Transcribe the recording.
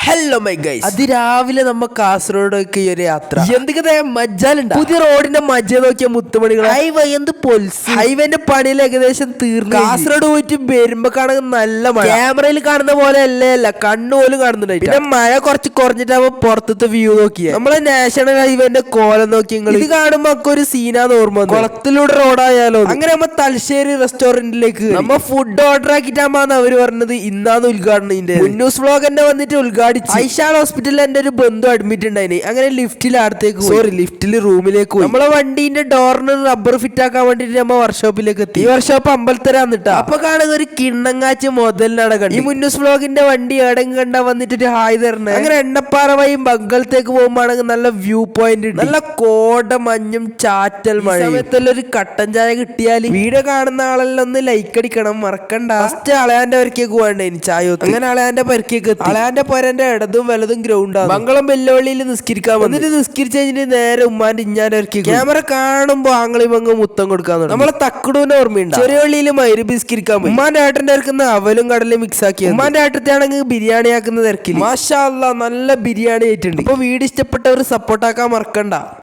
Hello my guys, അതിരാവിലെ നമ്മ കാസർഗോഡൊക്കെ ഒരു യാത്ര എന്തൊക്കെ മജ്ജാലുണ്ട്. പുതിയ റോഡിന്റെ മജ്ജ നോക്കിയ മുത്തുമണികൾ ഹൈവേ എന്ത് പൊൽസ്. ഹൈവേന്റെ പണിയിൽ ഏകദേശം തീർന്നു. കാസർഗോഡ് പോയിട്ട് വരുമ്പോ കാണുന്ന നല്ല മഴ, ക്യാമറയിൽ കാണുന്ന പോലെ അല്ല കണ്ണുപോലും കാണുന്നുണ്ട്. പിന്നെ മഴ കുറച്ച് കുറഞ്ഞിട്ടാവുമ്പോ പുറത്തത്തെ വ്യൂ നോക്കിയ നമ്മളെ നാഷണൽ ഹൈവേന്റെ കോലം നോക്കി ഇത് കാണുമ്പോ ഒക്കെ ഒരു സീനാന്ന് ഓർമ്മ. കുളത്തിലൂടെ റോഡായാലോ. അങ്ങനെ നമ്മ തലശ്ശേരി റെസ്റ്റോറന്റിലേക്ക് നമ്മ ഫുഡ് ഓർഡർ ആക്കിട്ടാന്ന് അവര് പറഞ്ഞത് ഇന്നാന്ന് ഉദ്ഘാടനം. ന്യൂസ് വ്ലോഗന്നെ വന്നിട്ട് ഉദ്ഘാടനം ഐഷാൾ ഹോസ്പിറ്റലിൽ എന്റെ ഒരു ബന്ധു അഡ്മിറ്റ് ഉണ്ടായിന്. അങ്ങനെ ലിഫ്റ്റിൽ റൂമിലേക്ക് പോയി. നമ്മളെ വണ്ടീന്റെ ഡോറിന് റബ്ബർ ഫിറ്റ് ആക്കാൻ വേണ്ടിട്ട് നമ്മ വർക്ക്ഷോപ്പിലേക്ക് എത്തി. ഈ വർക്ക്ഷോപ്പ് അമ്പലത്തരാന്നിട്ടാ. അപ്പൊ കാണുന്ന ഒരു കിണ്ണങ്ങാച്ച് മുതലിനാണ് കണ്ടത്. ഈ മുന്നൂസ് വ്ലോഗിന്റെ വണ്ടി എവിടെയും കണ്ടാ വന്നിട്ട് ഹായ് തരണേ. അങ്ങനെ എണ്ണപ്പാറ വഴി ബംഗളത്തേക്ക് പോകുമ്പോഴാണെങ്കിൽ നല്ല വ്യൂ പോയിന്റ്, നല്ല കോട മഞ്ഞും ചാറ്റൽ മഴ. സമയത്തുള്ള ഒരു കട്ടൻ ചായ കിട്ടിയാൽ വീഡിയോ കാണുന്ന ആളെല്ലാം ഒന്ന് ലൈക്ക് അടിക്കണം മറക്കണ്ട. ഫസ്റ്റ് അളയാന്റെ പരിക്കേക്ക് പോകണ്ടേനി ചായ. അങ്ങനെ അളയാന്റെ പരിക്കേക്ക് എത്തി. അളയാന്റെ പോരന്റെ ഇടതും വലതും ഗ്രൗണ്ടാണ്. മംഗളം വെല്ലുവിളിയിൽ നിസ്കരിക്കാൻ വന്നിട്ട് നിസ്കരിച്ച് കഴിഞ്ഞിട്ട് നേരെ ഉമ്മാന്റെ ഇഞ്ഞാന്റെ ഇറക്കി. ക്യാമറ കാണുമ്പോ ആംഗളി മങ്ങ് മുത്തം കൊടുക്കാൻ തുടങ്ങി. നമ്മളെ തക്കുടൂന്റെ ഓർമ്മയുണ്ട്. ചെറിയ പള്ളിയിൽ മൈര് നിസ്കരിക്കാൻ പോയി. ഉമ്മാന്റെ ഏട്ടന്റെ ഇറക്കുന്ന അവലും കടലും മിക്സ് ആക്കി. ഉമ്മാന്റെ ഏട്ടത്തെ ആണെങ്കിൽ ബിരിയാണി ആക്കുന്ന തിരക്കിൽ മാഷാ അല്ലാഹ് നല്ല ബിരിയാണി ആയിട്ടുണ്ട്. അപ്പൊ വീഡിയോ ഇഷ്ടപ്പെട്ടവർ സപ്പോർട്ടാക്കാൻ മറക്കണ്ട.